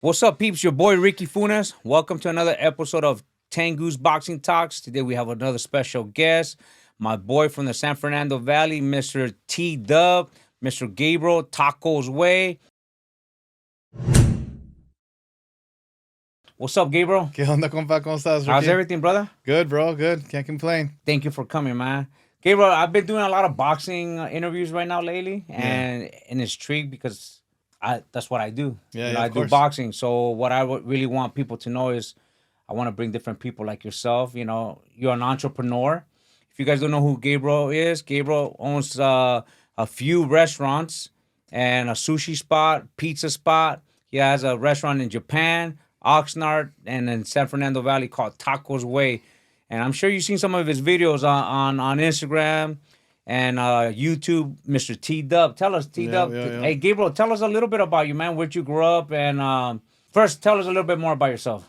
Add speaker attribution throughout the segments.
Speaker 1: What's up, peeps? Your boy Ricky Funes. Welcome to another episode of Tengoose Boxing Talks. Today we have another special guest, my boy from the San Fernando Valley, Mr. T Dub, Mr. Gabriel, TacosWay. What's up, Gabriel?
Speaker 2: ¿Qué onda, compa? ¿Cómo estás, Ricky?
Speaker 1: How's everything, brother?
Speaker 2: Good, bro. Good. Can't complain.
Speaker 1: Thank you for coming, man. Gabriel, I've been doing a lot of boxing interviews right now lately, and it's intrigued because that's what I do.
Speaker 2: Yeah,
Speaker 1: I
Speaker 2: of
Speaker 1: do
Speaker 2: course.
Speaker 1: boxing. So what I really want people to know is I want to bring different people like yourself. You know, you're an entrepreneur. If you guys don't know who Gabriel is, Gabriel owns a few restaurants and a sushi spot, pizza spot. He has a restaurant in Japan, Oxnard, and in San Fernando Valley called TacosWay. And I'm sure you've seen some of his videos on Instagram and YouTube, Mr. T Dub. Tell us, T Dub.
Speaker 2: Yeah.
Speaker 1: Hey, Gabriel, tell us a little bit about you, man. Where'd you grow up? And first, tell us a little bit more about yourself.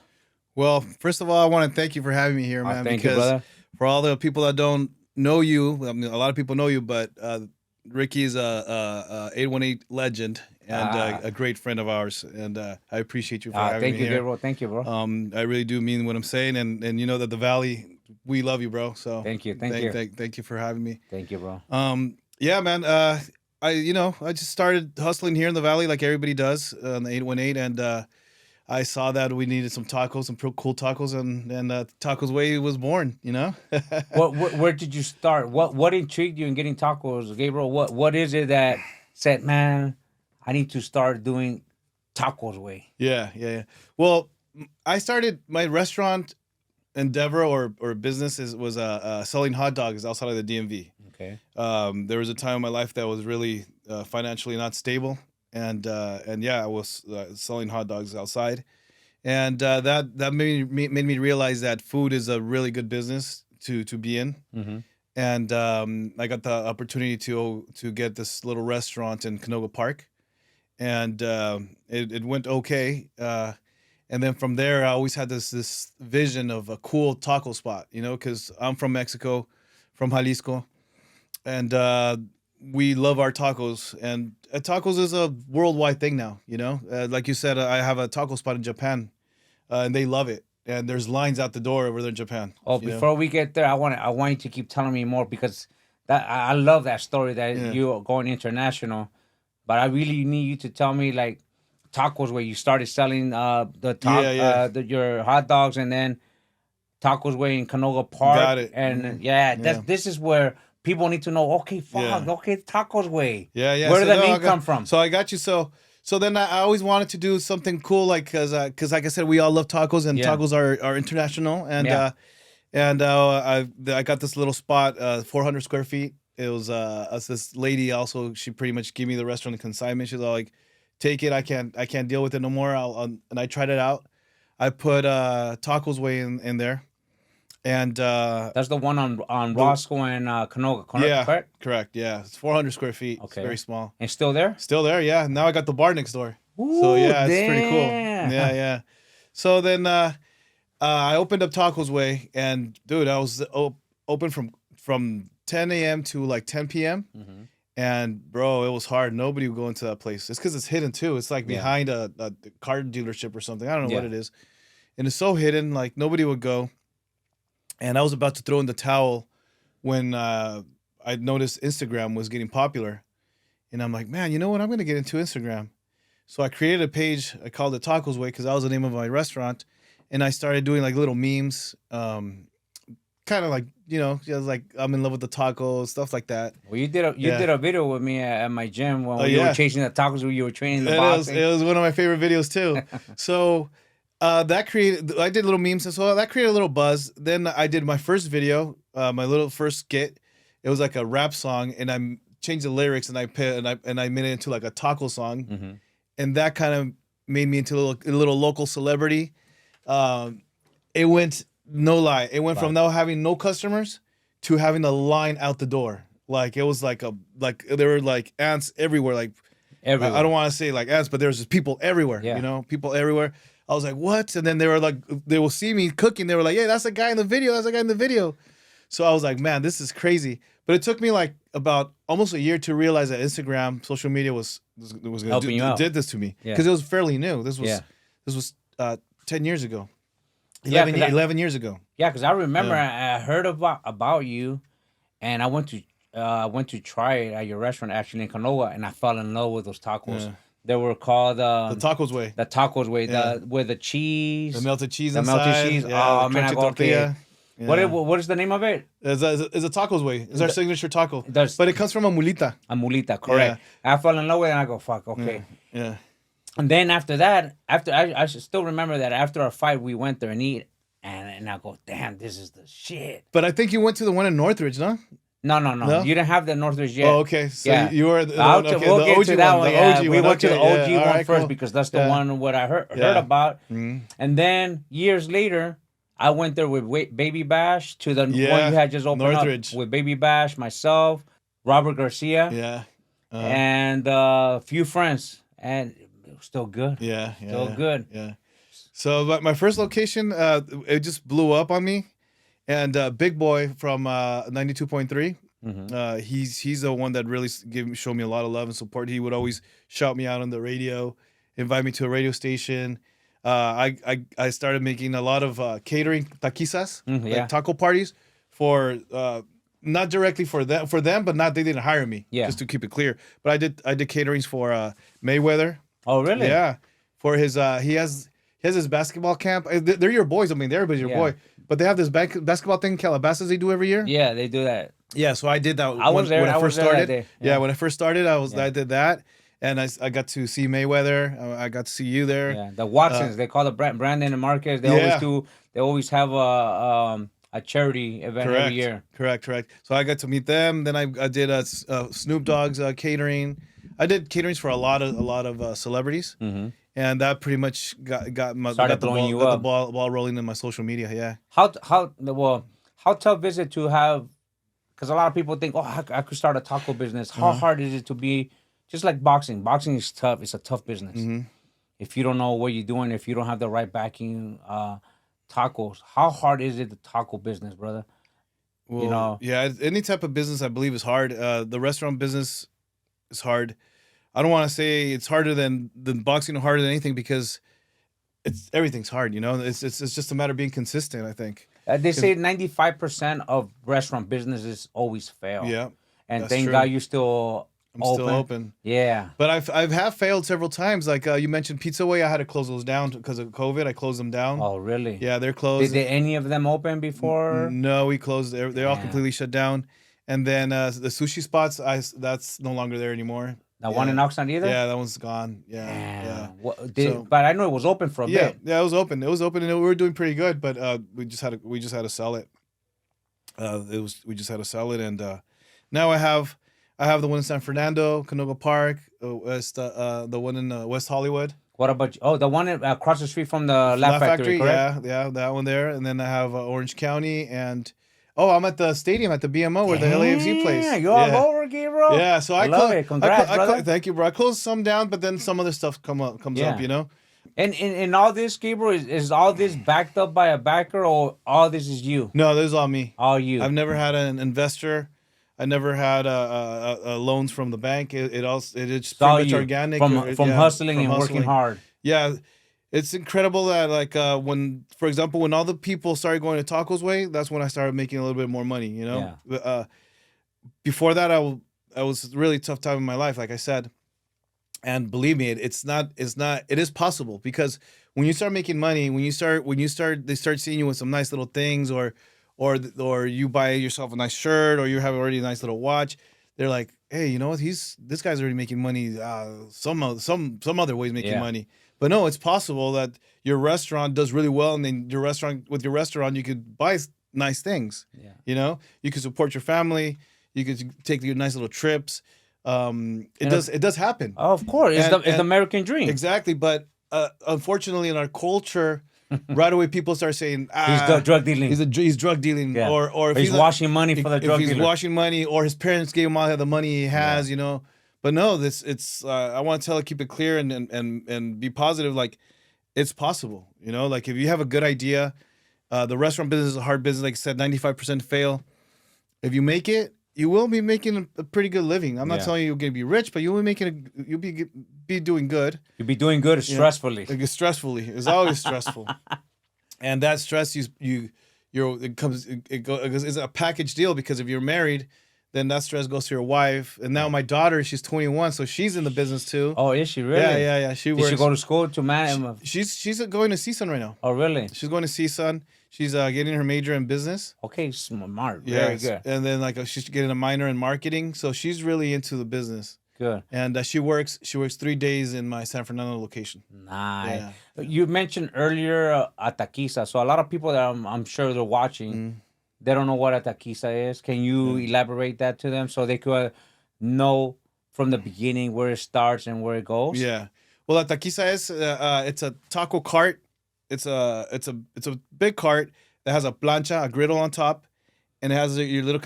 Speaker 2: Well, first of all, I want to thank you for having me here, man.
Speaker 1: Thank you, brother.
Speaker 2: For all the people that don't know you, I mean, a lot of people know you, but Ricky's a 818 legend and a great friend of ours, and I appreciate you for having me
Speaker 1: Thank you,
Speaker 2: here.
Speaker 1: Gabriel. Thank you, bro.
Speaker 2: I really do mean what I'm saying, and you know that the Valley, we love you, bro. So
Speaker 1: Thank you.
Speaker 2: Thank you for having me.
Speaker 1: Thank you, bro.
Speaker 2: Yeah, man. I just started hustling here in the Valley like everybody does on the 818, and I saw that we needed some tacos, some cool tacos, and TacosWay was born. You know.
Speaker 1: Where did you start? What intrigued you in getting tacos, Gabriel? What is it that said, man, I need to start doing TacosWay?
Speaker 2: Yeah. Well, I started my restaurant endeavor or business was selling hot dogs outside of the DMV.
Speaker 1: Okay.
Speaker 2: There was a time in my life that was really financially not stable, and yeah, I was selling hot dogs outside, and that made me realize that food is a really good business to be in.
Speaker 1: Mm-hmm.
Speaker 2: And I got the opportunity to get this little restaurant in Canoga Park, and it went okay. And then from there, I always had this vision of a cool taco spot, you know, because I'm from Mexico, from Jalisco, and we love our tacos. And tacos is a worldwide thing now, you know. Like you said, I have a taco spot in Japan, and they love it. And there's lines out the door over there in Japan.
Speaker 1: Oh, before we get there, I want you to keep telling me more because I love that story that you're going international. But I really need you to tell me like tacos where you started selling your hot dogs, and then TacosWay in Canoga Park.
Speaker 2: Got it.
Speaker 1: And this is where people need to know. Okay, TacosWay.
Speaker 2: Yeah.
Speaker 1: Where did that name come from?
Speaker 2: So I got you. So then I always wanted to do something cool, like because like I said, we all love tacos, and tacos are international, and I got this little spot, 400 square feet. It was this lady also. She pretty much gave me the restaurant consignment. She's all like, "Take it. I can't deal with it no more." And I tried it out. I put TacosWay in there, and
Speaker 1: that's the one on Roscoe and Canoga,
Speaker 2: correct. Yeah, it's 400 square feet. Okay, it's very small.
Speaker 1: And still there?
Speaker 2: Still there. Yeah. Now I got the bar next door.
Speaker 1: Ooh,
Speaker 2: so yeah, it's
Speaker 1: damn.
Speaker 2: pretty cool. Yeah. So then I opened up TacosWay, and dude, I was open from 10 a.m. to like 10 p.m.
Speaker 1: Mm-hmm.
Speaker 2: And bro, it was hard. Nobody would go into that place. It's because it's hidden too. It's like behind a car dealership or something. I don't know what it is. And it's so hidden, like nobody would go. And I was about to throw in the towel when I noticed Instagram was getting popular. And I'm like, man, you know what? I'm going to get into Instagram. So I created a page. I called it TacosWay because that was the name of my restaurant. And I started doing like little memes, kind of like, you know, just like I'm in love with the tacos, stuff like that.
Speaker 1: Well, you did a video with me at my gym when you were chasing the tacos, when you were training the boxing.
Speaker 2: It was one of my favorite videos too. So I did little memes, and so that created a little buzz. Then I did my first video, my little first skit. It was like a rap song, and I changed the lyrics, and I made it into like a taco song,
Speaker 1: mm-hmm.
Speaker 2: and that kind of made me into a little local celebrity. It went. No lie. It went from now having no customers to having a line out the door. Like it was like there were like ants everywhere. Like everywhere. I don't want to say like ants, but there's just people everywhere. Yeah. You know, people everywhere. I was like, what? And then they were like, they will see me cooking. They were like, yeah, that's the guy in the video. That's the guy in the video. So I was like, man, this is crazy. But it took me like about almost a year to realize that Instagram, social media was
Speaker 1: helping you out.
Speaker 2: Did this to me because it was fairly new. This This was 10 years ago.
Speaker 1: Yeah,
Speaker 2: 11 years ago.
Speaker 1: Yeah, because I remember
Speaker 2: Yeah.
Speaker 1: I heard about you, and I went to try it at your restaurant actually in Canoa, and I fell in love with those tacos.
Speaker 2: Yeah.
Speaker 1: They were called
Speaker 2: The TacosWay.
Speaker 1: the TacosWay,
Speaker 2: Yeah.
Speaker 1: with the
Speaker 2: The
Speaker 1: cheese,
Speaker 2: melted cheese
Speaker 1: the melted
Speaker 2: inside.
Speaker 1: cheese.
Speaker 2: Yeah, the
Speaker 1: Oh man, I
Speaker 2: crunchy
Speaker 1: go okay.
Speaker 2: tortilla. Yeah.
Speaker 1: What is the name of it?
Speaker 2: It's a TacosWay. It's our signature taco.
Speaker 1: There's
Speaker 2: But it comes from a mulita.
Speaker 1: a mulita, correct. I fell in love with it, and I go fuck, okay.
Speaker 2: Yeah.
Speaker 1: And then after that, I should still remember that after our fight, we went there and eat, and I go, damn, this is the shit.
Speaker 2: But I think you went to the one in Northridge, no?
Speaker 1: No.
Speaker 2: No?
Speaker 1: You didn't have the Northridge yet.
Speaker 2: Oh, okay. So
Speaker 1: Yeah.
Speaker 2: you were the
Speaker 1: We'll
Speaker 2: one, okay,
Speaker 1: get
Speaker 2: the OG
Speaker 1: to that
Speaker 2: one.
Speaker 1: one.
Speaker 2: The
Speaker 1: Yeah.
Speaker 2: OG
Speaker 1: We
Speaker 2: one.
Speaker 1: went to the
Speaker 2: Okay,
Speaker 1: OG
Speaker 2: yeah. All
Speaker 1: one
Speaker 2: right,
Speaker 1: first
Speaker 2: cool.
Speaker 1: because that's the
Speaker 2: Yeah.
Speaker 1: one what I heard
Speaker 2: Yeah.
Speaker 1: about.
Speaker 2: Mhm.
Speaker 1: And then years later, I went there with Baby Bash to the one you
Speaker 2: Yeah.
Speaker 1: had just opened
Speaker 2: Northridge.
Speaker 1: up with Baby Bash, myself, Robert Garcia,
Speaker 2: Yeah.
Speaker 1: and a few friends, and it was still good.
Speaker 2: Yeah.
Speaker 1: Still good.
Speaker 2: Yeah. So my first location, it just blew up on me. And Big Boy from 92.3, he's the one that really showed me a lot of love and support. He would always shout me out on the radio, invite me to a radio station. I started making a lot of catering takisas, like taco parties for not directly for them, but they didn't hire me. Just to keep it clear. But I did caterings for Mayweather.
Speaker 1: Oh really?
Speaker 2: Yeah, for his he has his basketball camp. They're your boys. I mean, everybody's your boy. But they have this basketball thing in Calabasas they do every year.
Speaker 1: Yeah, they do that.
Speaker 2: Yeah, so I did that
Speaker 1: was there,
Speaker 2: when I first started.
Speaker 1: that day.
Speaker 2: Yeah, when I first started, I did that. And I got to see Mayweather. I got to see you there.
Speaker 1: Yeah, the Watsons. They call it Brandon and Marquez. They always do. They always have a charity event every year.
Speaker 2: Correct. So I got to meet them. Then I did Snoop Dogg's catering. I did caterings for a lot of celebrities, and that pretty much got the ball rolling in my social media. Yeah.
Speaker 1: How tough is it to have? Because a lot of people think, oh, I could start a taco business. How hard is it to be? Just like boxing. Boxing is tough. It's a tough business. If you don't know what you're doing, if you don't have the right backing, tacos. How hard is it the taco business, brother?
Speaker 2: Well, yeah, any type of business I believe is hard. The restaurant business is hard. I don't want to say it's harder than boxing or harder than anything because everything's hard. It's just a matter of being consistent. I think
Speaker 1: they say 95% of restaurant businesses always fail.
Speaker 2: Yeah,
Speaker 1: and thank God you're still.
Speaker 2: I'm still open.
Speaker 1: Yeah.
Speaker 2: But I've failed several times. Like you mentioned Pizza Way, I had to close those down because of COVID. I closed them down.
Speaker 1: Oh, really?
Speaker 2: Yeah, they're closed.
Speaker 1: Did any of them open before?
Speaker 2: No, we closed. They're all completely shut down. And then the sushi spots, that's no longer there anymore.
Speaker 1: That one in Oxnard either?
Speaker 2: Yeah, that one's gone. Yeah.
Speaker 1: But I know it was open for a bit.
Speaker 2: Yeah, it was open. It was open, and we were doing pretty good. But we just had to sell it. We just had to sell it, and now I have the one in San Fernando, Canoga Park, the one in West Hollywood.
Speaker 1: What about the one across the street from the Laugh Factory?
Speaker 2: Correct? Yeah, that one there. And then I have Orange County, and I'm at the stadium at the BMO where the LAFC plays.
Speaker 1: Yeah, you're all over, Gabriel.
Speaker 2: Yeah, so I
Speaker 1: love it. Congrats, brother.
Speaker 2: Thank you, bro. I closed some down, but then some other stuff comes up.
Speaker 1: And in all this, Gabriel, is all this backed up by a backer, or all this is you?
Speaker 2: No, this is all me.
Speaker 1: All you.
Speaker 2: I've never had an investor. I never had loans from the bank. It's just pretty much organic.
Speaker 1: From hustling and working hard.
Speaker 2: Yeah, it's incredible that when, for example, when all the people started going to TacosWay, that's when I started making a little bit more money.
Speaker 1: Yeah.
Speaker 2: Before that, I was a really tough time in my life, like I said. And believe me, it is possible, because when you start making money, they start seeing you with some nice little things, or you buy yourself a nice shirt, or you have already a nice little watch. They're like, hey, you know what? This guy's already making money. Some other ways making money. But no, it's possible that your restaurant does really well, and then with your restaurant, you could buy nice things.
Speaker 1: Yeah.
Speaker 2: You could support your family. You could take your nice little trips. It does happen.
Speaker 1: Oh, of course, it's the American dream.
Speaker 2: Exactly, but unfortunately, in our culture, right away people start saying
Speaker 1: he's drug dealing.
Speaker 2: He's drug dealing, or if
Speaker 1: he's washing money for the drug dealer.
Speaker 2: If he's washing money, or his parents gave him all the money he has, But no, I want to keep it clear and be positive. Like, it's possible, Like, if you have a good idea, the restaurant business is a hard business. Like I said, 95% fail. If you make it, you will be making a pretty good living. I'm not
Speaker 1: Yeah.
Speaker 2: telling you you're gonna be rich, but you will be you'll be doing good.
Speaker 1: You'll be doing good
Speaker 2: Yeah.
Speaker 1: stressfully.
Speaker 2: Like stressfully. It's always stressful. And that stress it comes it's a package deal, because if you're married, then that stress goes to your wife. And now my daughter, she's 21, so she's in the business too.
Speaker 1: Oh, is she really?
Speaker 2: Yeah. She
Speaker 1: Did
Speaker 2: works.
Speaker 1: she go to school to man?
Speaker 2: She's going to CSUN right now.
Speaker 1: Oh, really?
Speaker 2: She's going to CSUN. She's getting her major in business.
Speaker 1: Okay, smart. Very good.
Speaker 2: And then she's getting a minor in marketing. So she's really into the business.
Speaker 1: Good.
Speaker 2: And she works 3 days in my San Fernando location.
Speaker 1: Nice.
Speaker 2: Yeah.
Speaker 1: You mentioned earlier a taquiza. So a lot of people that I'm sure they're watching, they don't know what a taquiza is. Can you elaborate that to them so they could know from the beginning where it starts and where it goes?
Speaker 2: Yeah. Well, a taquiza is it's a taco cart. It's a big cart that has a plancha, a griddle on top, and it has your little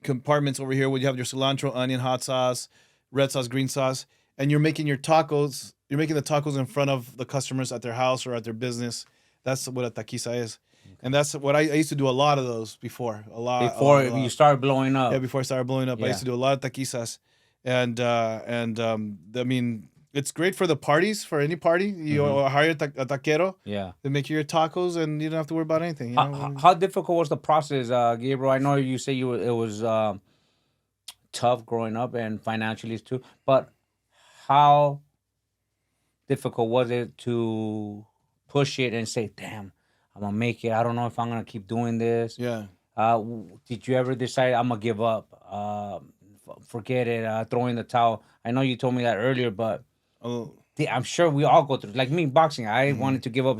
Speaker 2: compartments over here where you have your cilantro, onion, hot sauce, red sauce, green sauce, and you're making your tacos. You're making the tacos in front of the customers at their house or at their business. That's what a taquiza is. And that's what I used to do a lot of those before.
Speaker 1: Before you start blowing up.
Speaker 2: Yeah, before I started blowing up, I used to do a lot of taquisas. And I mean, it's great for the parties, for any party. You hire a taquero.
Speaker 1: Yeah.
Speaker 2: They make you your tacos, and you don't have to worry about anything. You know?
Speaker 1: How difficult was the process, Gabriel? I know you say it was tough growing up and financially too, but how difficult was it to push it and say, damn, I'm gonna make it. I don't know if I'm gonna keep doing this.
Speaker 2: Yeah.
Speaker 1: Did you ever decide I'm gonna give up? Forget it, throw in the towel? I know you told me that earlier, but I'm sure we all go through. Like me, boxing, I wanted to give up.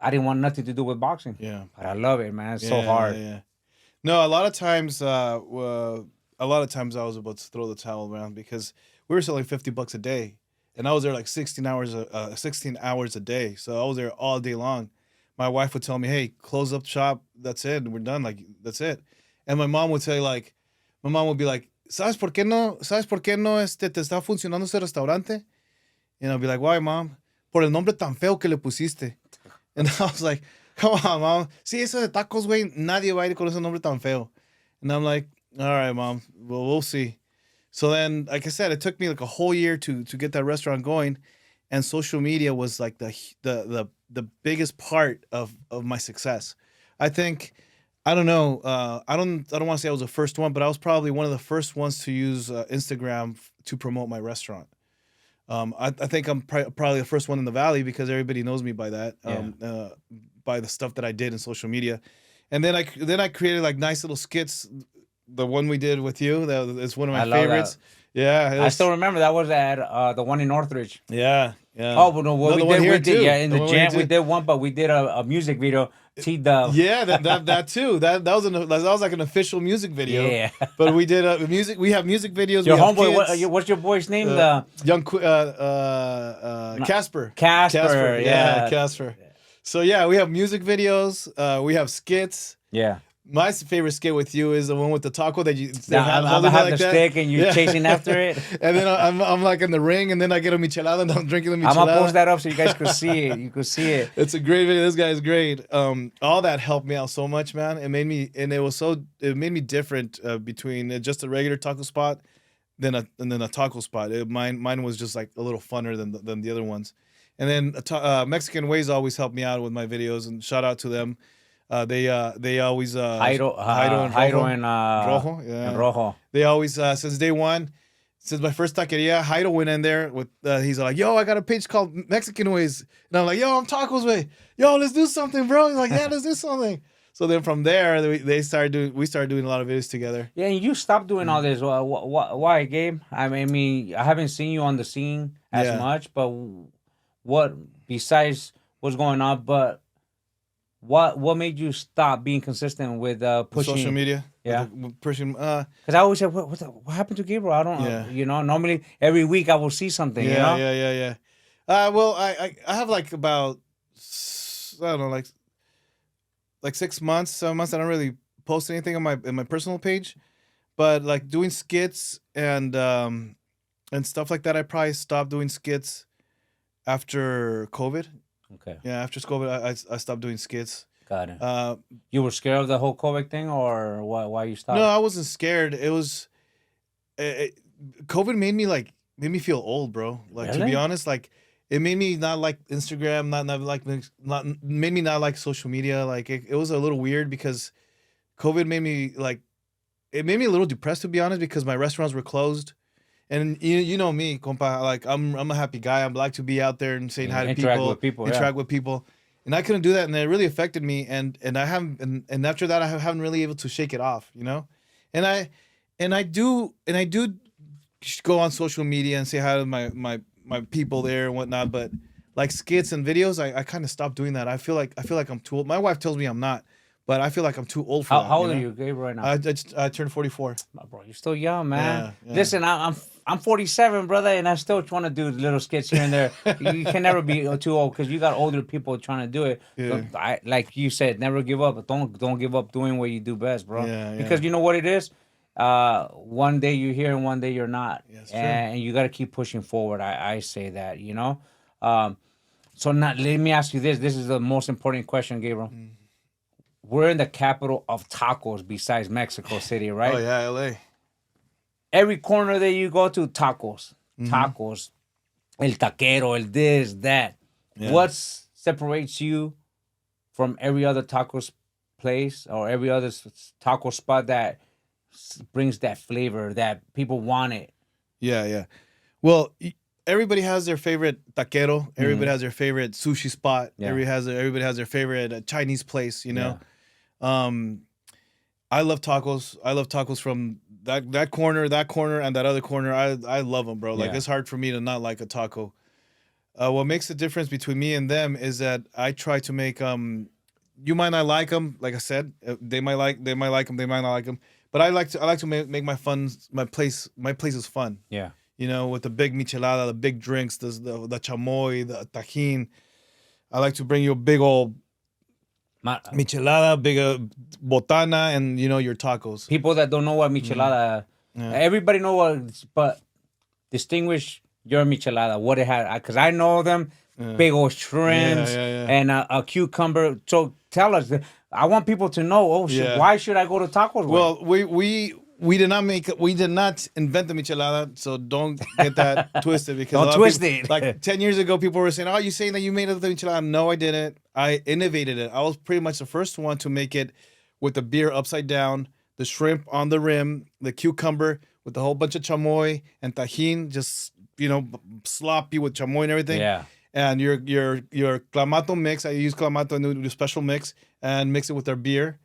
Speaker 1: I didn't want nothing to do with boxing.
Speaker 2: Yeah.
Speaker 1: But I love it, man. It's so hard.
Speaker 2: Yeah. No, a lot of times I was about to throw the towel around, because we were selling $50 a day, and I was there like 16 hours a day. So I was there all day long. My wife would tell me, "Hey, close up shop. That's it. We're done. Like, that's it." And my mom would say, my mom would be like, ¿Sabes por qué no te está funcionando ese restaurante? And I'll be like, "Why, mom?" Por el nombre tan feo que le pusiste. And I was like, "Come on, mom. Sí, eso de TacosWay, nadie va a ir con ese nombre tan feo." And I'm like, "All right, mom. Well, we'll see." So then, like I said, it took me like a whole year to get that restaurant going, and social media was like the biggest part of my success. I think, I don't know, I don't want to say I was the first one, but I was probably one of the first ones to use Instagram to promote my restaurant. I think I'm probably the first one in the Valley, because everybody knows me by that, by the stuff that I did in social media. And then I created like nice little skits. The one we did with you, that is one of my favorites.
Speaker 1: That.
Speaker 2: Yeah,
Speaker 1: I still remember that was at the one in Northridge.
Speaker 2: Yeah.
Speaker 1: Oh, but no, what we did, in the jam, we did one, but we did a music video. T-Dub.
Speaker 2: Yeah, that too. That was like an official music video.
Speaker 1: Yeah.
Speaker 2: But we did music. We have music videos.
Speaker 1: Your homeboy, what's your boy's name?
Speaker 2: Young Casper.
Speaker 1: Casper. Yeah,
Speaker 2: Casper. So yeah, we have music videos. We have skits.
Speaker 1: Yeah.
Speaker 2: My favorite skit with you is the one with the taco that you
Speaker 1: have the stick and you're chasing after it.
Speaker 2: And then I'm like in the ring, and then I get a michelada and I'm drinking the michelada.
Speaker 1: I'm gonna post that up so you guys could see it. You could see it.
Speaker 2: It's a great video. This guy is great. All that helped me out so much, man. It made me different between just a regular taco spot than a taco spot. Mine was just like a little funner than the other ones. And then Mexican Ways always helped me out with my videos, and shout out to them. They always
Speaker 1: Jairo and
Speaker 2: Rojo, yeah.
Speaker 1: And Rojo.
Speaker 2: They always since day one, since my first taqueria, Jairo went in there with he's like, "Yo, I got a page called Mexican Ways," and I'm like, "Yo, I'm TacosWay. Yo, let's do something, bro." He's like, "Yeah, let's do something." So then from there, we started doing a lot of videos together.
Speaker 1: Yeah, and you stopped doing all this. Why, Gabe? I mean, I haven't seen you on the scene as much, but what besides what's going on, but what made you stop being consistent with pushing
Speaker 2: social media?
Speaker 1: Yeah,
Speaker 2: pushing.
Speaker 1: Because I always say, what happened to Gabriel? I don't. Normally every week I will see something.
Speaker 2: Yeah. Well, I have like about, I don't know, like 6 months, 7 months. I don't really post anything on my personal page, but like doing skits and stuff like that. I probably stopped doing skits after COVID.
Speaker 1: Okay.
Speaker 2: Yeah, after COVID, I stopped doing skits.
Speaker 1: Got it.
Speaker 2: Uh,
Speaker 1: You were scared of the whole COVID thing, or why you stopped?
Speaker 2: no, I wasn't scared. It was it, COVID made me feel old, bro. Like to be
Speaker 1: Really?
Speaker 2: honest, like it made me not like Instagram, not made me not like social media. Like it was a little weird because COVID made me like it made me a little depressed to be honest because my restaurants were closed. And you know me, compa, like I'm a happy guy. I like to be out there and saying hi to
Speaker 1: Interact
Speaker 2: people,
Speaker 1: with people. Yeah.
Speaker 2: interact with people. And I couldn't do that and it really affected me and I haven't and after that I haven't really able to shake it off, you know? And I do go on social media and say hi to my people there and whatnot, but like skits and videos, I kind of stopped doing that. I feel like I'm too old. My wife tells me I'm not, but I feel like I'm too old for that.
Speaker 1: How old
Speaker 2: you
Speaker 1: are
Speaker 2: know?
Speaker 1: you, Gabe, right now?
Speaker 2: I turned 44.
Speaker 1: Oh, bro, you're still young, man.
Speaker 2: Yeah, yeah.
Speaker 1: Listen, I'm 47, brother, and I still want to do little skits here and there. You can never be too old because you got older people trying to do it.
Speaker 2: Yeah.
Speaker 1: So like you said, never give up. But don't give up doing what you do best, bro.
Speaker 2: Yeah,
Speaker 1: Because
Speaker 2: yeah.
Speaker 1: you know what it is. One day you're here and one day you're not,
Speaker 2: Yeah, it's true.
Speaker 1: and you got to keep pushing forward. I say that, you know. So now let me ask you this. This is the most important question, Gabriel. We're in the capital of tacos besides Mexico City, right?
Speaker 2: Oh yeah, LA.
Speaker 1: Every corner that you go to, tacos, tacos, el taquero, el this, that.
Speaker 2: Yeah.
Speaker 1: What separates you from every other tacos place or every other taco spot that brings that flavor that people want it?
Speaker 2: Yeah, yeah. Well, everybody has their favorite taquero. Everybody has their favorite sushi spot.
Speaker 1: Yeah.
Speaker 2: Everybody has their favorite Chinese place. You know, I love tacos. I love tacos from that corner, and that other corner. I love them, bro. Like
Speaker 1: Yeah.
Speaker 2: it's hard for me to not like a taco. What makes the difference between me and them is that I try to make you might not like them. Like I said, they might like them. They might not like them. But I like to make my place is fun.
Speaker 1: Yeah.
Speaker 2: You know, with the big michelada, the big drinks, the chamoy, the tajin. I like to bring you a big old michelada, big botana, and you know your tacos.
Speaker 1: People that don't know what michelada, everybody know what, but distinguish your michelada, what it had, because I know them, big old shrimps and a cucumber. So tell us, I want people to know. Oh shit, why should I go to TacosWay?
Speaker 2: Well, we did not invent the michelada, so don't get that twisted because
Speaker 1: don't twist it.
Speaker 2: Like 10 years ago, people were saying, "Oh, you saying that you made the michelada?" No, I didn't. I innovated it. I was pretty much the first one to make it with the beer upside down, the shrimp on the rim, the cucumber with a whole bunch of chamoy and tajin, just sloppy with chamoy and everything.
Speaker 1: Yeah.
Speaker 2: And your clamato mix, I use clamato and do a special mix and mix it with our beer,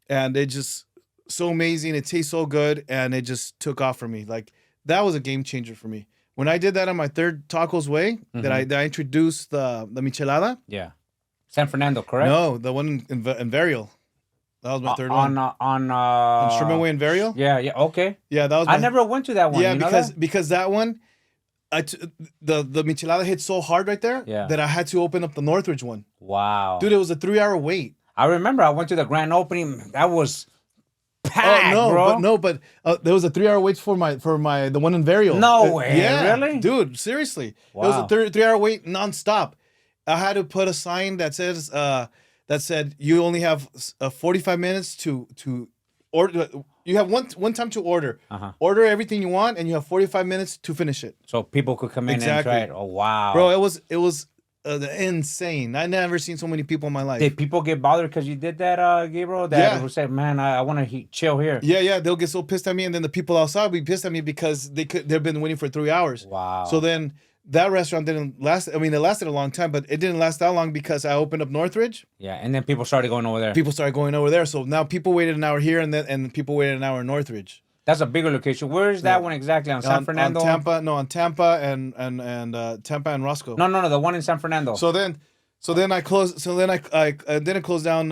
Speaker 2: and it just so amazing. It tastes so good, and it just took off for me. Like that was a game changer for me. When I did that on my third TacosWay, that I introduced the michelada.
Speaker 1: Yeah, San Fernando, correct?
Speaker 2: No, the one in Varial. That was my third one. On Sherman Way in Varial.
Speaker 1: Yeah, okay.
Speaker 2: Yeah, that was.
Speaker 1: I never went to that one.
Speaker 2: Yeah,
Speaker 1: you know
Speaker 2: because that one, the michelada hit so hard right there that I had to open up the Northridge one.
Speaker 1: Wow,
Speaker 2: dude, it was a 3-hour wait.
Speaker 1: I remember I went to the grand opening. That was packed,
Speaker 2: but there was a 3-hour wait for the one in Varial.
Speaker 1: No way,
Speaker 2: yeah,
Speaker 1: really,
Speaker 2: dude, seriously.
Speaker 1: Wow.
Speaker 2: It was a 3-hour wait nonstop. I had to put a sign that said you only have 45 minutes to order. You have one time to order. Order everything you want, and you have 45 minutes to finish it.
Speaker 1: So people could come in and try it. Oh wow,
Speaker 2: bro! It was insane. I never seen so many people in my life.
Speaker 1: Did people get bothered because you did that, Gabriel? That would say, "Man, I want to chill here."
Speaker 2: Yeah. They'll get so pissed at me, and then the people outside will be pissed at me because they've been waiting for 3 hours.
Speaker 1: Wow.
Speaker 2: So then that restaurant didn't last. I mean, it lasted a long time, but it didn't last that long because I opened up Northridge.
Speaker 1: Yeah, and then people started going over there.
Speaker 2: People started going over there, so now people waited an hour here, and people waited an hour in Northridge.
Speaker 1: That's a bigger location. Where is that one exactly? On San Fernando?
Speaker 2: On Tampa and Tampa and Roscoe.
Speaker 1: No, the one in San Fernando.
Speaker 2: So then I closed. So then I didn't close down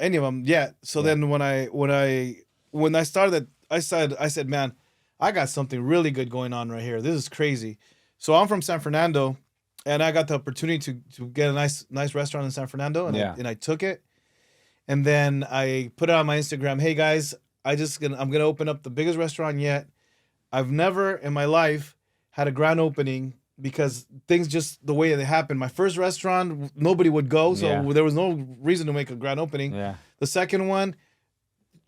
Speaker 2: any of them yet. So then when I started, I said, man, I got something really good going on right here. This is crazy. So I'm from San Fernando, and I got the opportunity to get a nice restaurant in San Fernando, and I took it, and then I put it on my Instagram. Hey guys, I'm gonna open up the biggest restaurant yet. I've never in my life had a grand opening because things just the way they happened. My first restaurant, nobody would go, so there was no reason to make a grand opening.
Speaker 1: Yeah.
Speaker 2: The second one,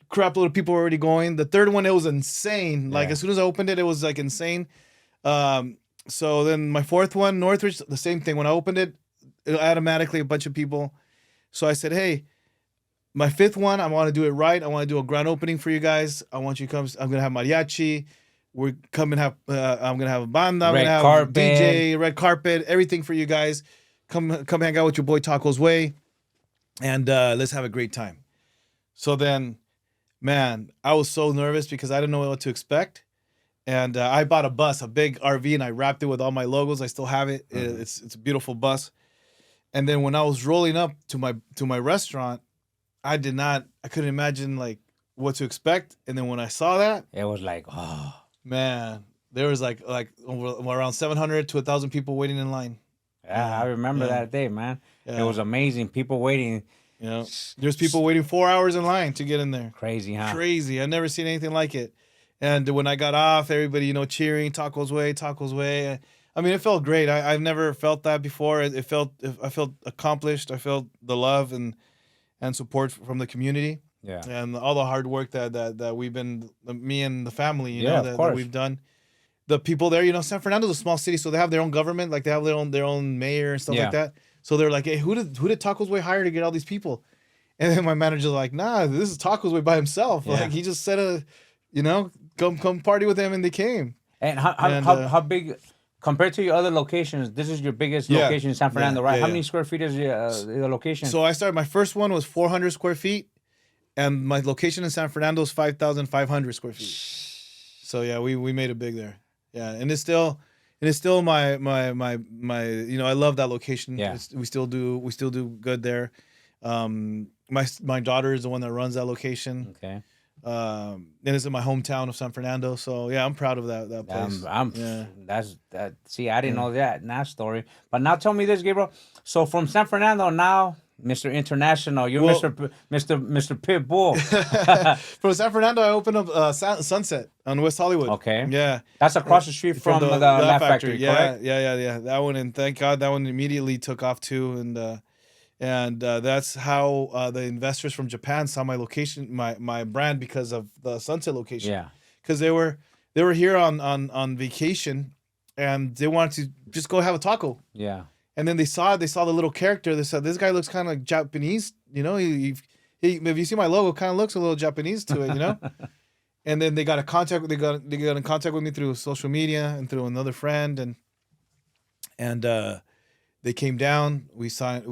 Speaker 2: crap load of people were already going. The third one, it was insane. Like as soon as I opened it, it was like insane. So then my fourth one, Northridge, the same thing. When I opened it automatically a bunch of people. So I said, hey, my fifth one, I want to do it right. I want to do a grand opening for you guys. I want you to come. I'm gonna have mariachi. We're coming have. I'm gonna have a banda. I'm
Speaker 1: Red
Speaker 2: gonna have
Speaker 1: carpet.
Speaker 2: DJ, red carpet, everything for you guys. Come hang out with your boy TacosWay, and let's have a great time. So then, man, I was so nervous because I didn't know what to expect, and I bought a bus, a big RV, and I wrapped it with all my logos. I still have it.
Speaker 1: Mm-hmm.
Speaker 2: It's a beautiful bus. And then when I was rolling up to my restaurant, I couldn't imagine like what to expect. And then when I saw that,
Speaker 1: it was like, oh
Speaker 2: man, there was like around 700 to 1,000 people waiting in line.
Speaker 1: Yeah, I remember that day, man. Yeah. It was amazing. People waiting.
Speaker 2: You know, there's people waiting 4 hours in line to get in there.
Speaker 1: Crazy, huh?
Speaker 2: Crazy. I've never seen anything like it. And when I got off, everybody, cheering, TacosWay, TacosWay. I mean, it felt great. I've never felt that before. I felt accomplished. I felt the love and support from the community.
Speaker 1: Yeah.
Speaker 2: And all the hard work that we've been, me and the family, that we've done. The people there, San Fernando's a small city, so they have their own government, like they have their own mayor and stuff like that. So they're like, hey, who did TacosWay hire to get all these people? And then my manager's like, nah, this is TacosWay by himself. Yeah. Like he just said come party with him, and they came.
Speaker 1: And how big? Compared to your other locations, this is your biggest location in San Fernando, right? How many square feet is the location?
Speaker 2: So I started, my first one was 400 square feet, and my location in San Fernando is 5,500 square feet. So yeah, we made it big there. Yeah, and it's still my I love that location.
Speaker 1: Yeah.
Speaker 2: We still do good there. My daughter is the one that runs that location.
Speaker 1: Okay.
Speaker 2: And it's in my hometown of San Fernando, so yeah, I'm proud of that place.
Speaker 1: See, I didn't know that story. But now tell me this, Gabriel. So from San Fernando now, Mr. International, you're Mr. Pitbull.
Speaker 2: From San Fernando, I opened up Sunset on West Hollywood.
Speaker 1: Okay.
Speaker 2: Yeah.
Speaker 1: That's across the street from the Laugh Factory, correct?
Speaker 2: Yeah. That one, and thank God that one immediately took off too, and that's how the investors from Japan saw my location, my brand, because of the Sunset location.
Speaker 1: Yeah.
Speaker 2: Because they were here on vacation, and they wanted to just go have a taco.
Speaker 1: Yeah.
Speaker 2: And then they saw the little character. They said, this guy looks kind of like Japanese. He if you see my logo, kind of looks a little Japanese to it. And then they got in contact with me through social media and through another friend, and they came down. We signed.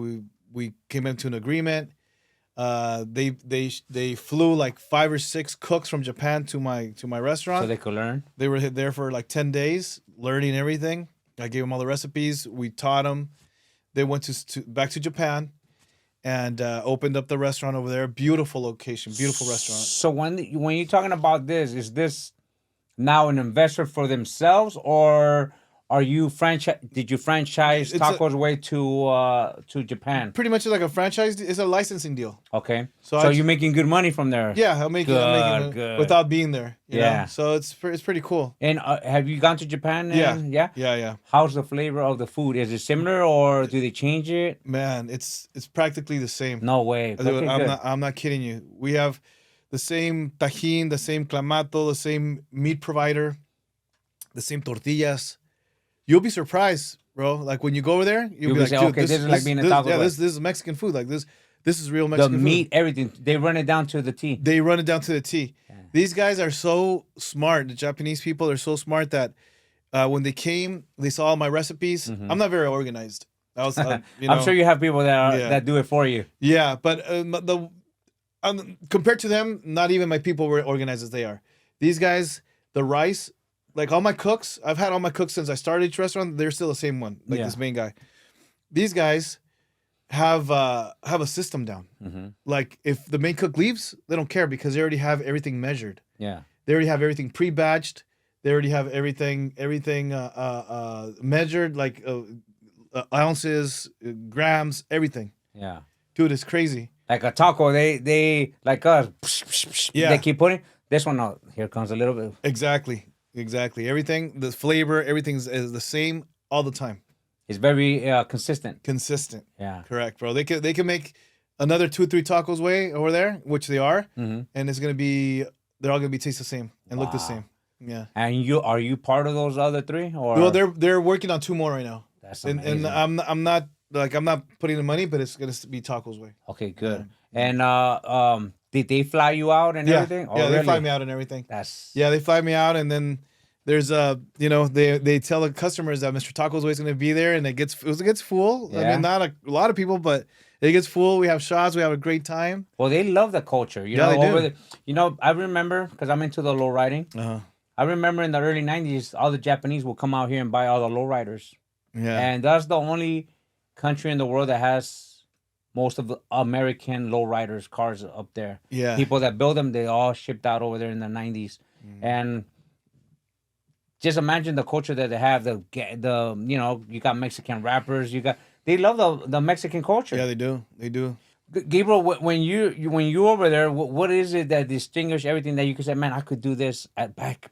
Speaker 2: We came into an agreement. They flew like 5 or 6 cooks from Japan to my restaurant,
Speaker 1: so they could learn.
Speaker 2: They were there for like 10 days, learning everything. I gave them all the recipes. We taught them. They went back to Japan, and opened up the restaurant over there. Beautiful location, beautiful restaurant.
Speaker 1: So when you're talking about this, is this now an investor for themselves, or are you did you franchise TacosWay to Japan?
Speaker 2: Pretty much like a franchise. It's a licensing deal.
Speaker 1: Okay. So you're making good money from there.
Speaker 2: Yeah, I'm making good without being there. You know? So it's pretty cool.
Speaker 1: And have you gone to Japan?
Speaker 2: Yeah.
Speaker 1: How's the flavor of the food? Is it similar, or do they change it?
Speaker 2: Man, it's practically the same.
Speaker 1: No way. Okay,
Speaker 2: I'm not kidding you. We have the same tajin, the same clamato, the same meat provider, the same tortillas. You'll be surprised, bro. Like when you go over there, you'll be like, dude, this is like being a taco. Yeah, this is Mexican food. Like this is real Mexican food.
Speaker 1: The meat, everything. They run it down to the T.
Speaker 2: Yeah. These guys are so smart. The Japanese people are so smart that when they came, they saw all my recipes. Mm-hmm. I'm not very organized. I was,
Speaker 1: I'm sure you have people that do it for you.
Speaker 2: Yeah, but compared to them, not even my people were organized as they are. These guys, the rice. Like all my cooks, I've had all my cooks since I started each restaurant. They're still the same one, like this main guy. These guys have a system down. Mm-hmm. Like if the main cook leaves, they don't care because they already have everything measured.
Speaker 1: Yeah,
Speaker 2: they already have everything pre-batched. They already have everything measured, like ounces, grams, everything.
Speaker 1: Yeah,
Speaker 2: dude, it's crazy.
Speaker 1: Like a taco, they like us. Yeah, they keep putting this one out. Here comes a little bit.
Speaker 2: Exactly. Everything, the flavor, everything is the same all the time.
Speaker 1: It's very consistent.
Speaker 2: Consistent.
Speaker 1: Yeah.
Speaker 2: Correct, bro. They can make another 2-3 TacosWay over there, which they are, and it's gonna be they're all gonna be taste the same and look the same. Yeah.
Speaker 1: And are you part of those other 3 or?
Speaker 2: Well, they're working on 2 more right now.
Speaker 1: That's amazing.
Speaker 2: And I'm not putting the money, but it's gonna be TacosWay.
Speaker 1: Okay, good. And did they fly you out and everything?
Speaker 2: Oh, yeah, they fly me out and everything. They fly me out, and then there's they tell the customers that Mr. TacosWay is gonna be there, and it gets full.
Speaker 1: Yeah.
Speaker 2: I mean, not a lot of people, but it gets full. We have shots. We have a great time.
Speaker 1: Well, they love the culture. You know,
Speaker 2: they do.
Speaker 1: I remember because I'm into the low riding.
Speaker 2: Uh-huh.
Speaker 1: I remember in the early 90s, all the Japanese will come out here and buy all the lowriders.
Speaker 2: Yeah.
Speaker 1: And that's the only country in the world that has most of the American lowriders cars up there.
Speaker 2: Yeah.
Speaker 1: People that build them, they all shipped out over there in the 90s. And just imagine the culture that they have. The you got Mexican rappers. They love the Mexican culture.
Speaker 2: Yeah, they do. They do.
Speaker 1: Gabriel, when you over there, what is it that distinguish everything that you could say, man, I could do this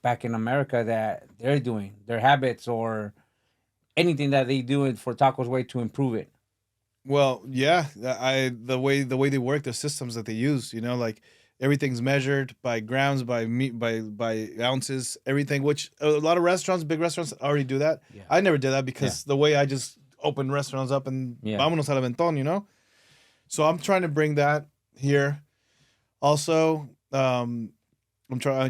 Speaker 1: back in America that they're doing, their habits or anything that they do for TacosWay to improve it?
Speaker 2: Well, yeah, the way they work, the systems that they use, like everything's measured by grams, by meat, by ounces, everything. Which a lot of restaurants, big restaurants, already do that.
Speaker 1: Yeah.
Speaker 2: I never did that because the way I just opened restaurants up and vámonos al aventón, So I'm trying to bring that here. Also, I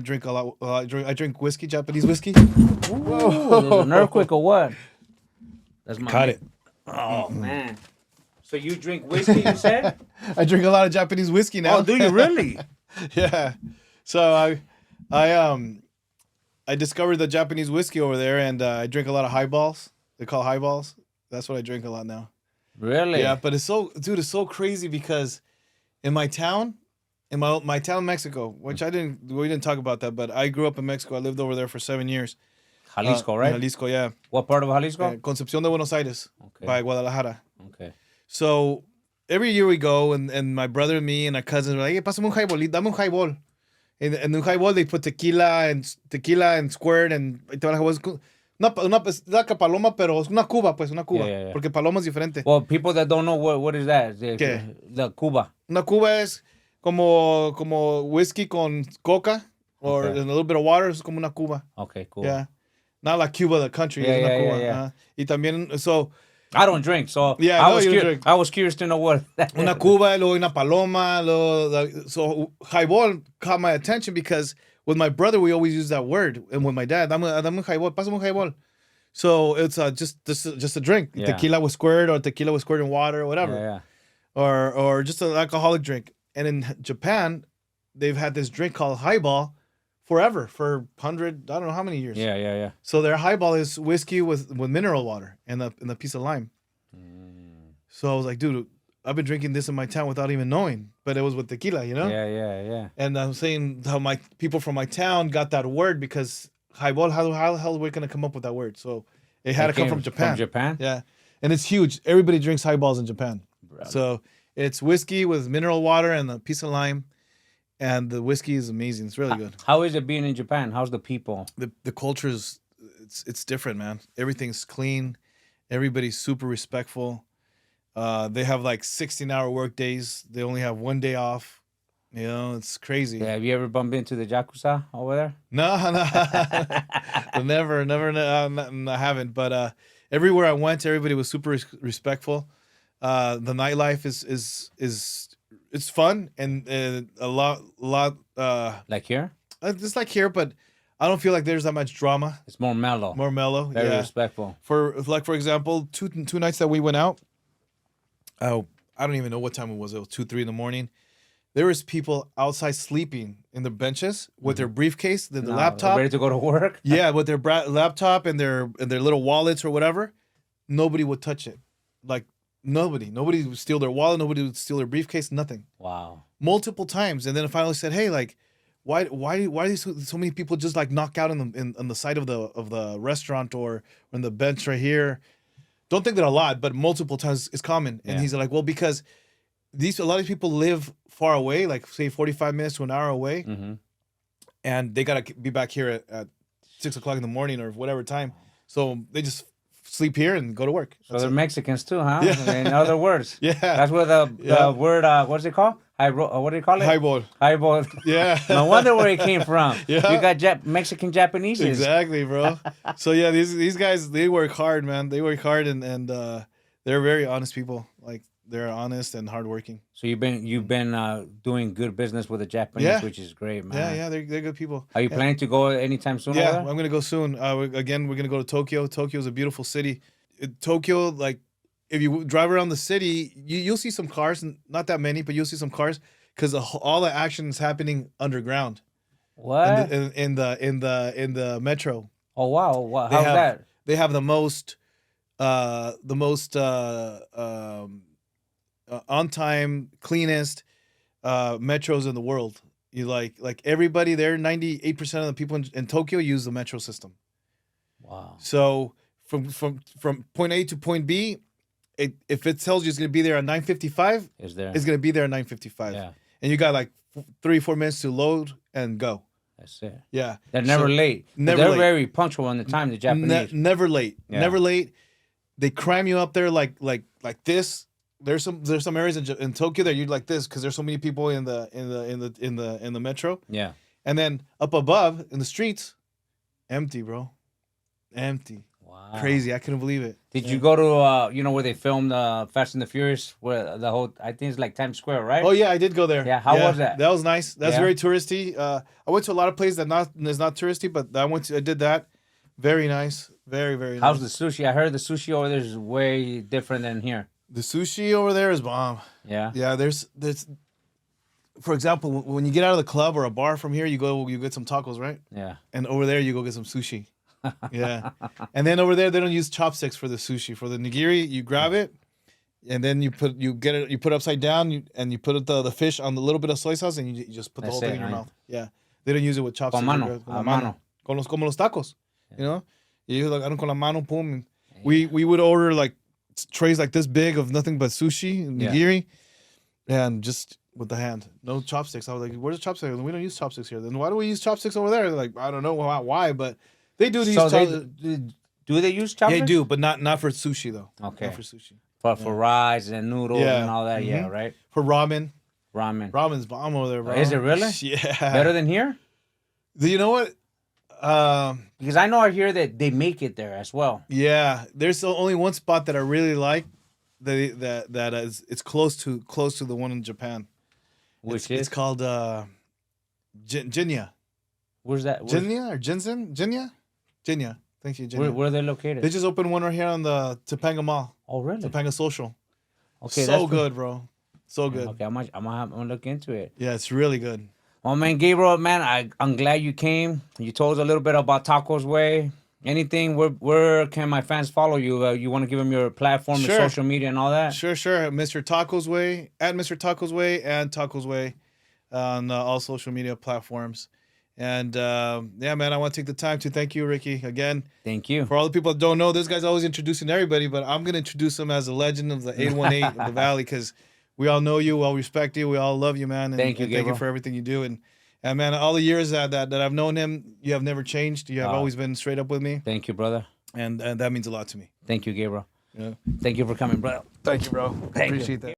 Speaker 2: drink a lot. I drink whiskey, Japanese whiskey.
Speaker 1: Whoa! There's an earthquake or what? That's my
Speaker 2: Caught it.
Speaker 1: Oh man! So you drink whiskey? You said?
Speaker 2: I drink a lot of Japanese whiskey now.
Speaker 1: Oh, do you really?
Speaker 2: Yeah. So I discovered the Japanese whiskey over there, and I drink a lot of highballs. They call highballs. That's what I drink a lot now.
Speaker 1: Really?
Speaker 2: Yeah, but it's so crazy because in my town, my town in Mexico, which we didn't talk about that, but I grew up in Mexico. I lived over there for 7 years.
Speaker 1: Jalisco, right?
Speaker 2: Jalisco, yeah.
Speaker 1: What part of Jalisco?
Speaker 2: Concepción de Buenos Aires, by Guadalajara.
Speaker 1: Okay.
Speaker 2: So every year we go, and my brother and me and our cousins were like, hey, pásame un highball, dame un highball. And in the highball, they put tequila and squirt and una paloma, pero es una cuba, pues, una cuba.
Speaker 1: Yeah.
Speaker 2: Porque paloma es diferente.
Speaker 1: Well, people that don't know what is that? The Cuba.
Speaker 2: Una cuba es como whiskey con coca or a little bit of water. Es como una cuba.
Speaker 1: Okay, cool.
Speaker 2: Yeah. Not like Cuba, the country.
Speaker 1: Yeah,
Speaker 2: es una cuba.
Speaker 1: yeah.
Speaker 2: Y también, so...
Speaker 1: I don't drink, so I was curious to know what.
Speaker 2: Una cuba, luego una paloma. So highball caught my attention because with my brother, we always use that word. And with my dad, dame un highball, pásame un highball. So it's just a drink.
Speaker 1: Yeah.
Speaker 2: Tequila with squirt or tequila with squirt in water or whatever.
Speaker 1: Yeah.
Speaker 2: Or just an alcoholic drink. And in Japan, they've had this drink called highball forever, for 100, I don't know how many years.
Speaker 1: Yeah.
Speaker 2: So their highball is whiskey with mineral water and a piece of lime. So I was like, dude, I've been drinking this in my town without even knowing, but it was with tequila,
Speaker 1: Yeah.
Speaker 2: And I'm saying how my people from my town got that word because highball, how the hell are we going to come up with that word? So it had to come from Japan.
Speaker 1: From Japan?
Speaker 2: Yeah. And it's huge. Everybody drinks highballs in Japan. Brother. So it's whiskey with mineral water and a piece of lime. And the whiskey is amazing. It's really good.
Speaker 1: How is it being in Japan? How's the people?
Speaker 2: The culture is, it's different, man. Everything's clean. Everybody's super respectful. They have like 16-hour work days. They only have 1 day off. It's crazy.
Speaker 1: Yeah, have you ever bumped into the Yakuza over there?
Speaker 2: No. Never, I haven't. But everywhere I went, everybody was super respectful. The nightlife is it's fun and a lot.
Speaker 1: Like here?
Speaker 2: Just like here, but I don't feel like there's that much drama.
Speaker 1: It's more mellow. Very respectful.
Speaker 2: For example, two nights that we went out. Oh, I don't even know what time it was. It was 2-3 in the morning. There was people outside sleeping in the benches with their briefcase, their laptop,
Speaker 1: ready to go to work.
Speaker 2: Yeah, with their laptop and their little wallets or whatever. Nobody would touch it. Like nobody would steal their wallet. Nobody would steal their briefcase. Nothing.
Speaker 1: Wow.
Speaker 2: Multiple times, and then I finally said, "Hey, like, why do so many people just like knock out on the side of the restaurant or on the bench right here?" Don't think that a lot, but multiple times it's common. And he's like, well, because a lot of people live far away, like say 45 minutes to an hour away, and they gotta be back here at 6 o'clock in the morning or whatever time. So they just sleep here and go to work.
Speaker 1: So they're Mexicans too, huh?
Speaker 2: Yeah.
Speaker 1: In other words.
Speaker 2: Yeah.
Speaker 1: That's where the word, what's it called? What do you call it?
Speaker 2: Highball.
Speaker 1: Highball.
Speaker 2: Yeah.
Speaker 1: No wonder where it came from.
Speaker 2: Yeah.
Speaker 1: You got Mexican Japanese.
Speaker 2: Exactly, bro. So yeah, these guys, they work hard, man. They work hard, and they're very honest people. Like, they're honest and hardworking.
Speaker 1: So you've been doing good business with the Japanese, which is great, man.
Speaker 2: Yeah, they're good people.
Speaker 1: Are you planning to go anytime soon?
Speaker 2: Yeah,
Speaker 1: over there?
Speaker 2: I'm gonna go soon. We're gonna go to Tokyo. Tokyo's a beautiful city. Tokyo, like, if you drive around the city, you'll see some cars, not that many, but you'll see some cars because all the action is happening underground.
Speaker 1: What?
Speaker 2: In the metro.
Speaker 1: Oh wow! How's that?
Speaker 2: They have the most on time, cleanest metros in the world. You like everybody there. 98% of the people in Tokyo use the metro system.
Speaker 1: Wow.
Speaker 2: So from point A to point B, if it tells you it's gonna be there at 9:55, it's gonna be there at 9:55.
Speaker 1: Yeah.
Speaker 2: And you got like 3-4 minutes to load and go.
Speaker 1: That's it.
Speaker 2: Yeah.
Speaker 1: They're never late. They're very punctual on the time. The Japanese.
Speaker 2: Never late.
Speaker 1: Yeah.
Speaker 2: Never late. They cram you up there like this. There's some areas in Tokyo that you'd like this because there's so many people in the metro.
Speaker 1: Yeah.
Speaker 2: And then up above in the streets, empty, bro. Empty.
Speaker 1: Wow.
Speaker 2: Crazy. I couldn't believe it.
Speaker 1: Did you go to where they filmed Fast and the Furious, where the whole, I think it's like Times Square, right?
Speaker 2: Oh yeah, I did go there.
Speaker 1: Yeah. How was that?
Speaker 2: That was nice. That's very touristy. I went to a lot of places that is not touristy, but I did that. Very nice. Very, very nice.
Speaker 1: How's the sushi? I heard the sushi over there is way different than here.
Speaker 2: The sushi over there is bomb.
Speaker 1: Yeah.
Speaker 2: Yeah, there's for example, when you get out of the club or a bar from here, you get some tacos, right?
Speaker 1: Yeah.
Speaker 2: And over there you go get some sushi. Yeah. And then over there they don't use chopsticks for the sushi. For the nigiri, you grab it and then you put it upside down and you put the fish on the little bit of soy sauce and you just put the whole thing in your mouth. Yeah. They don't use it with chopsticks.
Speaker 1: Con mano.
Speaker 2: Como los tacos. You know? You like, I don't con la mano, boom. We would order like trays like this big of nothing but sushi and nigiri, and just with the hand, no chopsticks. I was like, "Where's the chopsticks? We don't use chopsticks here. Then why do we use chopsticks over there?" They're like, I don't know why, but they do use chopsticks.
Speaker 1: Do they use chopsticks?
Speaker 2: Yeah, they do, but not for sushi though.
Speaker 1: Okay.
Speaker 2: Not for sushi.
Speaker 1: But for rice and noodles and all that, yeah, right?
Speaker 2: For ramen.
Speaker 1: Ramen's
Speaker 2: bomb over there, bro.
Speaker 1: Is it really?
Speaker 2: Yeah.
Speaker 1: Better than here?
Speaker 2: You know what?
Speaker 1: Because I know I hear that they make it there as well.
Speaker 2: Yeah, there's only one spot that I really like that is it's close to the one in Japan.
Speaker 1: Which
Speaker 2: it's called Jinya.
Speaker 1: Where's that?
Speaker 2: Jinya or Jinsen? Jinya. Thank you, Jinya.
Speaker 1: Where are they located?
Speaker 2: They just opened one right here on the Topanga Mall.
Speaker 1: Oh, really?
Speaker 2: Topanga Social.
Speaker 1: Okay,
Speaker 2: so good, bro. So good.
Speaker 1: Okay, I'm gonna look into it.
Speaker 2: Yeah, it's really good.
Speaker 1: Well, man, Gabriel, man, I'm glad you came. You told us a little bit about TacosWay. Anything, where can my fans follow you? You want to give them your platform, your social media, and all that?
Speaker 2: Sure. Mr. TacosWay, at Mr. TacosWay, and TacosWay on all social media platforms. And yeah, man, I want to take the time to thank you, Ricky, again.
Speaker 1: Thank you.
Speaker 2: For all the people that don't know, this guy's always introducing everybody, but I'm going to introduce him as a legend of the 818 of the Valley because we all know you, we all respect you, we all love you, man. And
Speaker 1: thank you,
Speaker 2: thank you for everything you do. And man, all the years that I've known him, you have never changed. You have always been straight up with me.
Speaker 1: Thank you, brother.
Speaker 2: And that means a lot to me.
Speaker 1: Thank you, Gabriel.
Speaker 2: Yeah.
Speaker 1: Thank you for coming, brother.
Speaker 2: Thank you, bro. Appreciate that.